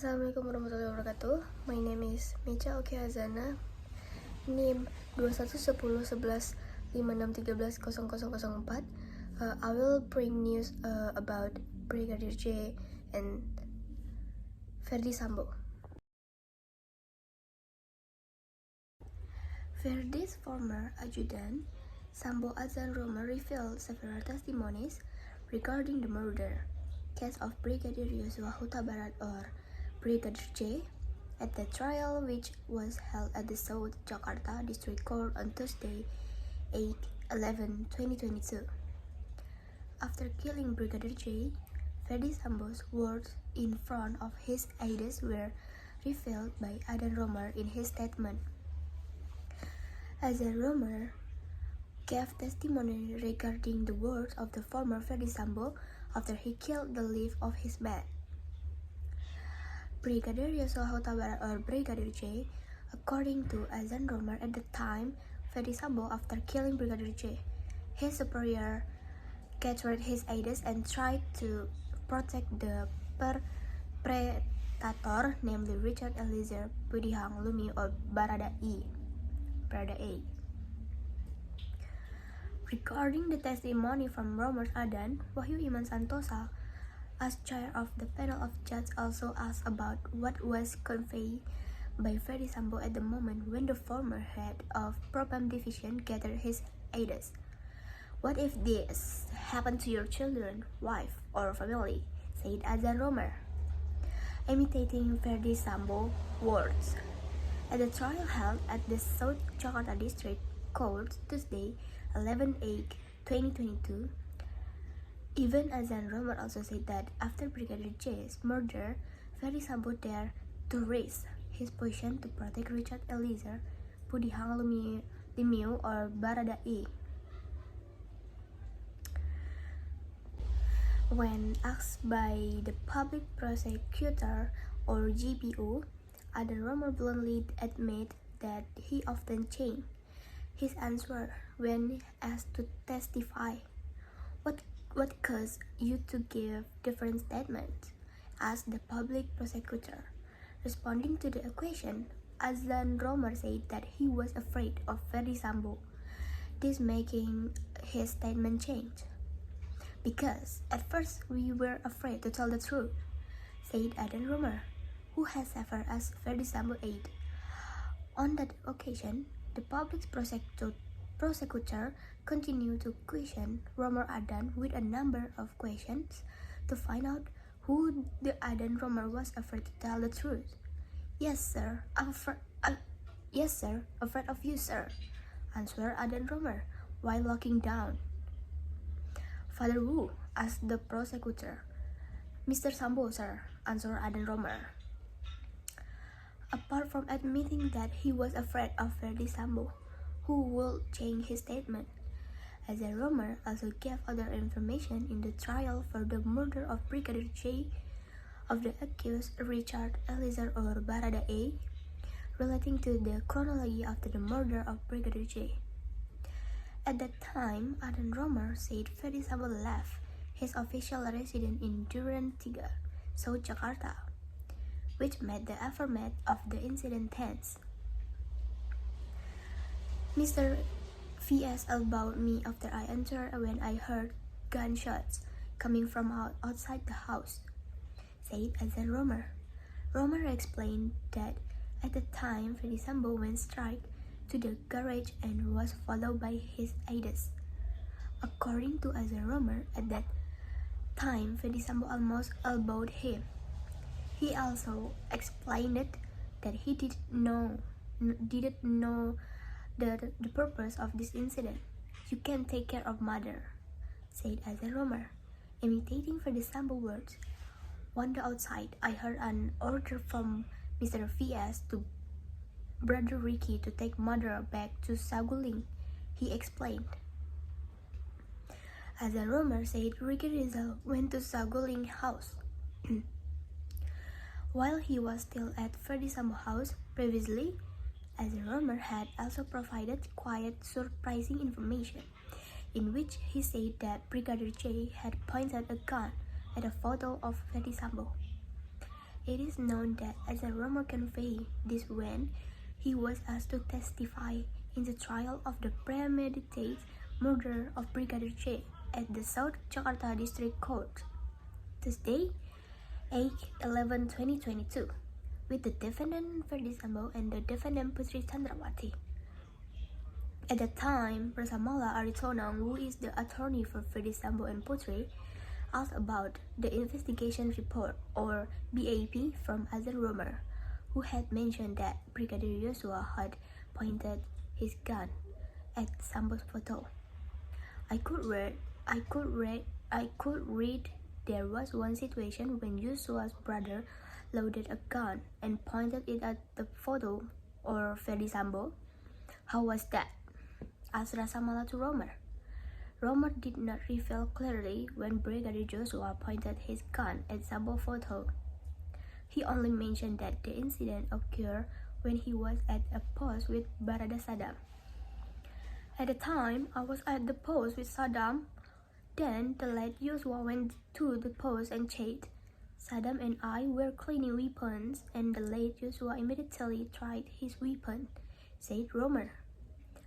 Assalamualaikum warahmatullahi wabarakatuh. My name is mecca, okya, azhana. NIM 21101156130004. I will bring news about Bridagir J and Ferdy Sambo. Ferdy's former adjutant, Sambo Azhan rumor revealed several testimonies regarding the murder case of Brigadir Huta Barat or Bridagir J at the trial, which was held at the South Jakarta District Court on Tuesday, 8/11/2022. After killing Brigadir J, Ferdy Sambo's words in front of his aides were revealed by Adhan Romer in his statement. Adhan Romer gave testimony regarding the words of the former Ferdy Sambo after he killed the leaf of his bed. Brigadir Huta Barat or Brigadir J, according to Adhan Romer, at the time Ferdy Sambo, after killing Brigadir J, his superior captured his aides and tried to protect the perpetrator, namely Richard Eliezer Budihang Lumi or Barada A. Regarding the testimony from Romer's Adhan, Wahyu Iman Santosa, as chair of the panel of judges, also asked about what was conveyed by Ferdy Sambo at the moment when the former head of Propam Division gathered his aides. "What if this happened to your children, wife, or family?" said Adhan Romer, imitating Ferdy Sambo's words. At the trial held at the South Jakarta District Court Tuesday, 11/8/2022, even Adhan Romer also said that after Brigadir J's murder, Ferdy Sambo dared to raise his position to protect Richard Eliezer Budihang Lumiu or Barada A. When asked by the public prosecutor or GPO, Adhan Romer bluntly admitted that he often changed his answer when asked to testify. What caused you to give different statements?" asked the public prosecutor. Responding to the question, Adhan Romer said that he was afraid of Ferdy Sambo, this making his statement change. "Because at first we were afraid to tell the truth," said Adhan Romer, who has served as Ferdy Sambo aide. On that occasion, the public prosecutor continued to question Romer Adhan with a number of questions to find out who the Adhan Romer was afraid to tell the truth. Yes, sir, afraid of you, sir," answered Adhan Romer while walking down. "Father Wu?" asked the prosecutor. "Mr. Sambo, sir," answered Adhan Romer. Apart from admitting that he was afraid of Ferdy Sambo, who would change his statement, Adhan Romer also gave other information in the trial for the murder of Brigadir J of the accused Richard Eliezer or Barada A, relating to the chronology after the murder of Brigadir J. At that time, Adhan Romer said Ferdy Sambo left his official residence in Duren 3, South Jakarta, which made the aftermath of the incident tense. "Mr. V.S. elbowed me after I entered when I heard gunshots coming from outside the house," said Adhan Romer. Romer explained that at the time Ferdy Sambo went straight to the garage and was followed by his aides. According to Adhan Romer, at that time Ferdy Sambo almost elbowed him. He also explained that he didn't know the purpose of this incident. "You can take care of mother," said Adhan Romer, imitating Ferdy Sambo words. "Wander outside, I heard an order from Mr. V.S. to Brother Ricky to take mother back to Saguling," he explained. Adhan Romer said Ricky Rizal went to Saguling house while he was still at Ferdy Sambo house previously. Adhan Romer had also provided quite surprising information, in which he said that Brigadir J had pointed a gun at a photo of Ferdy Sambo. It is known that as a rumor conveyed this when he was asked to testify in the trial of the premeditated murder of Bridagir J at the South Jakarta District Court, Tuesday, 8/11/2022, with the defendant Ferdy Sambo and the defendant Putri Chandrawati. At the time, Prasamala Aritonang, who is the attorney for Ferdy Sambo and Putri, asked about the investigation report or BAP from Azhan rumor, who had mentioned that Brigadier Joshua had pointed his gun at Sambo's photo. I could read there was one situation when Joshua's brother loaded a gun and pointed it at the photo or Ferdy Sambo. How was that? Asked Rasamala to Romer. Romer did not reveal clearly when Brigadier Joshua pointed his gun at Sambo's photo. He only mentioned that the incident occurred when he was at a post with Barada Saddam. At the time, I was at the post with Saddam. Then the late Joshua went to the post and checked. Saddam and I were cleaning weapons, and the late Joshua immediately tried his weapon, said Romer.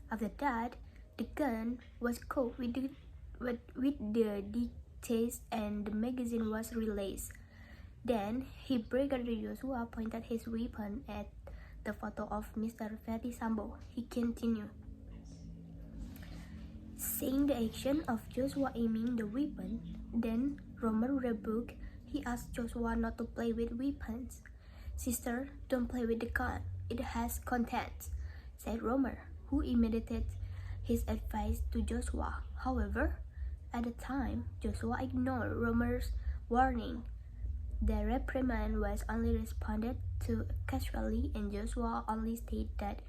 After that, the gun was cocked with the details and the magazine was released. Then, Brigadier Joshua pointed his weapon at the photo of Mr. Ferdy Sambo. He continued. Seeing the action of Joshua aiming the weapon, then Romer rebuked. He asked Joshua not to play with weapons. Sister, don't play with the gun. It has contents, said Romer, who imitated his advice to Joshua. However, at the time, Joshua ignored Romer's warning. The reprimand was only responded to casually, and Joshua only stated that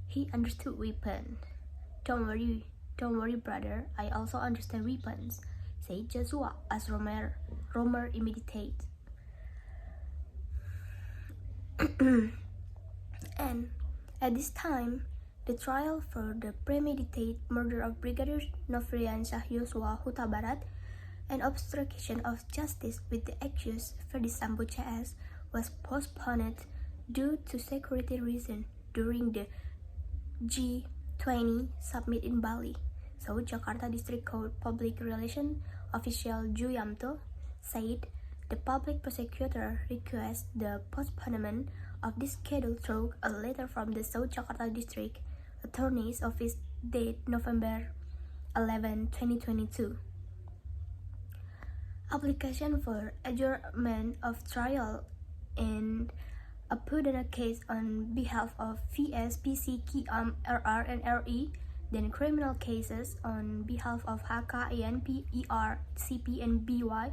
he understood weapon. Don't worry, brother. I also understand weapons, said Joshua as Romer imitated. And at this time, the trial for the premeditated murder of Brigadier Nofriansyah Joshua Huta Barat and obstruction of justice with the accused Ferdy Sambo CS was postponed due to security reasons during the G20 summit in Bali. So Jakarta District Court Public Relations Official Juyamto said the public prosecutor requests the postponement of this schedule through a letter from the South Jakarta District Attorney's Office dated November 11, 2022. Application for adjournment of trial in a pidana case on behalf of VS, PC, KIAM, RR, and RE, then criminal cases on behalf of HK, ANP, ER, CP, and BY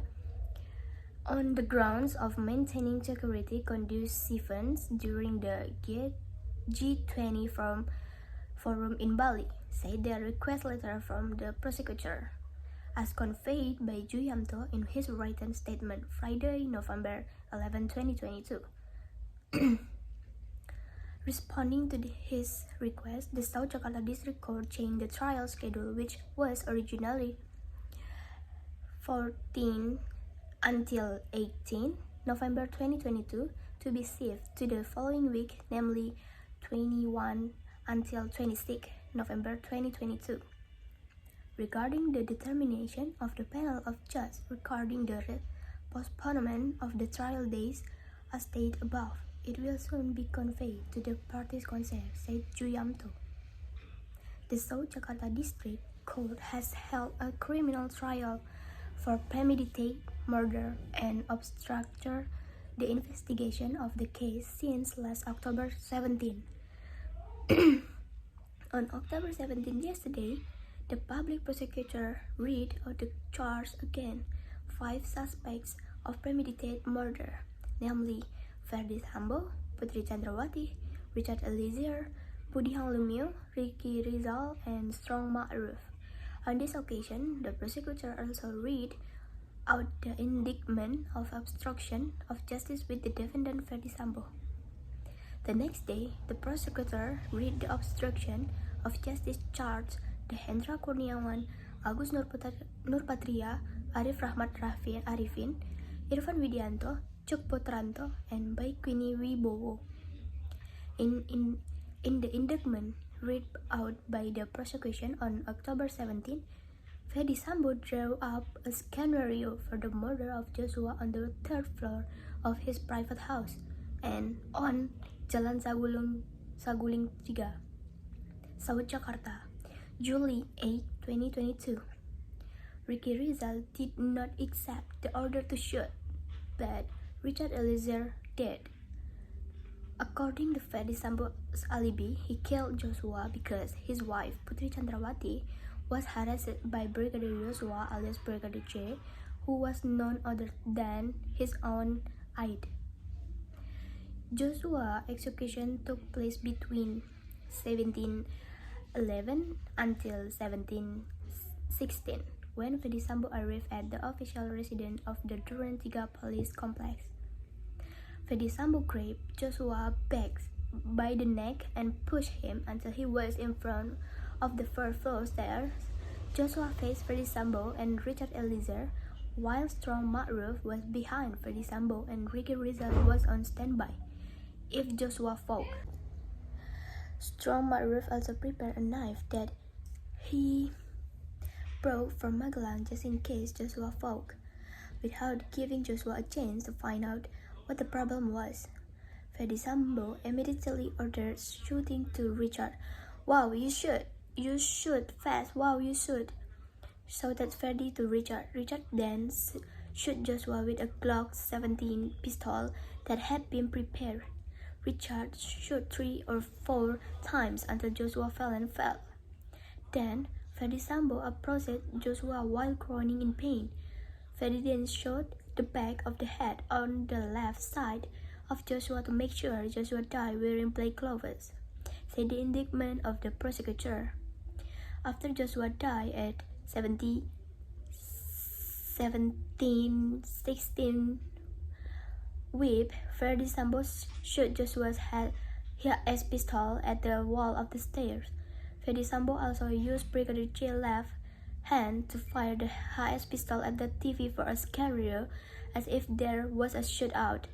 on the grounds of maintaining security conduciveness during the G20 forum in Bali, said the request letter from the prosecutor, as conveyed by Juyamto in his written statement Friday, November 11, 2022. Responding to his request, the South Jakarta District Court changed the trial schedule, which was originally 14 until 18 November 2022, to be shifted to the following week, namely 21 until 26 November 2022. Regarding the determination of the panel of judges regarding the postponement of the trial days, as stated above, it will soon be conveyed to the parties concerned, said Juyamto. The South Jakarta District Court has held a criminal trial for premeditated murder and obstructed the investigation of the case since last October 17. On October 17 yesterday, the public prosecutor read out the charge against 5 suspects of premeditated murder, namely Ferdy Sambo, Putri Chandrawati, Richard Eliezer, Budihang Lumiu, Ricky Rizal, and Strong Ma'ruf. On this occasion, the prosecutor also read out the indictment of obstruction of justice with the defendant Ferdy Sambo. The next day, the prosecutor read the obstruction of justice charge the Hendra Kurniawan, Agus Nurpatria, Arif Rahmat Arifin, Irfan Widianto, Chokpotranto and by Queenie Wibowo. In the indictment read out by the prosecution on October 17, Ferdy Sambo drew up a scenario for the murder of Joshua on the third floor of his private house and on Jalan Saguling 3, South Jakarta, July 8, 2022. Ricky Rizal did not accept the order to shoot, but Richard Eliezer did. According to Ferdy Sambo's alibi, he killed Joshua because his wife, Putri Chandrawati, was harassed by Brigadier Joshua alias Bridagir J, who was none other than his own aide. Joshua's execution took place between 1711 until 1716, when Ferdy Sambo arrived at the official residence of the Duren 3 police complex. Ferdy Sambo grabbed Joshua back by the neck and pushed him until he was in front of the first floor stairs. Joshua faced Ferdy Sambo and Richard Eliezer, while Strong Ma'ruf was behind Ferdy Sambo and Ricky Rizal was on standby if Joshua fought. Strong Ma'ruf also prepared a knife that he brought from Magelang just in case Joshua fought, without giving Joshua a chance to find out what the problem was. Ferdy Sambo immediately ordered shooting to Richard. "Wow, you shoot! You shoot fast! Wow, you shoot!" shouted Ferdy to Richard. Richard then shot Joshua with a Glock 17 pistol that had been prepared. Richard shot 3 or 4 times until Joshua fell and fell. Then Ferdy Sambo approached Joshua while groaning in pain. Ferdy then shot the back of the head on the left side of Joshua to make sure Joshua died wearing plain clothes, said the indictment of the prosecutor. After Joshua died at 1716 whip, Ferdy Sambo shot Joshua's HS pistol at the wall of the stairs. Ferdy Sambo also used Brigadier J's left hand to fire the HS pistol at the TV for a scenario as if there was a shootout.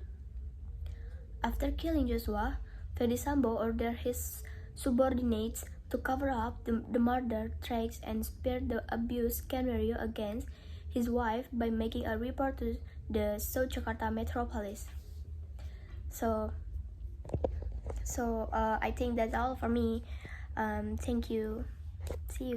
After killing Joshua, Ferdy Sambo ordered his subordinates to cover up the murder tracks and spare the abuse scenario against his wife by making a report to the South Jakarta Metro Police. So I think that's all for me. Thank you. See you.